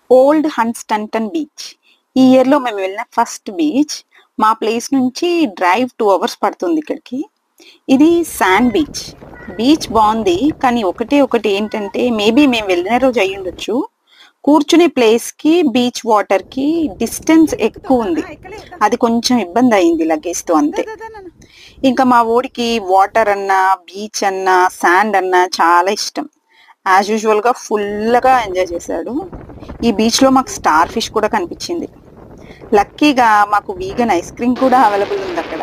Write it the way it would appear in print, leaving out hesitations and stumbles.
Old Hunstanton beach. ఈ year లో మేము వెళ్ళిన ఫస్ట్ బీచ్. మా ప్లేస్ నుంచి డ్రైవ్ 2 అవర్స్ పడుతుంది ఇక్కడికి. ఇది శాండ్ బీచ్. బీచ్ బాగుంది, కానీ ఒకటి ఏంటంటే మేబీ మేము వెళ్ళిన రోజు అయ్యి ఉండొచ్చు, కూర్చునే ప్లేస్ కి బీచ్ వాటర్ కి డిస్టెన్స్ ఎక్కువ ఉంది. అది కొంచెం ఇబ్బంది అయింది లగేజ్ తో, అంతే. ఇంకా మా ఊడికి వాటర్ అన్నా బీచ్ అన్నా శాండ్ అన్నా చాలా ఇష్టం. యాజ్ యూజువల్ గా ఫుల్ గా ఎంజాయ్ చేశాడు. ఈ బీచ్ లో మాకు స్టార్ ఫిష్ కూడా కనిపించింది. లక్కీగా మాకు వీగన్ ఐస్ క్రీమ్ కూడా అవైలబుల్ ఉంది అక్కడ.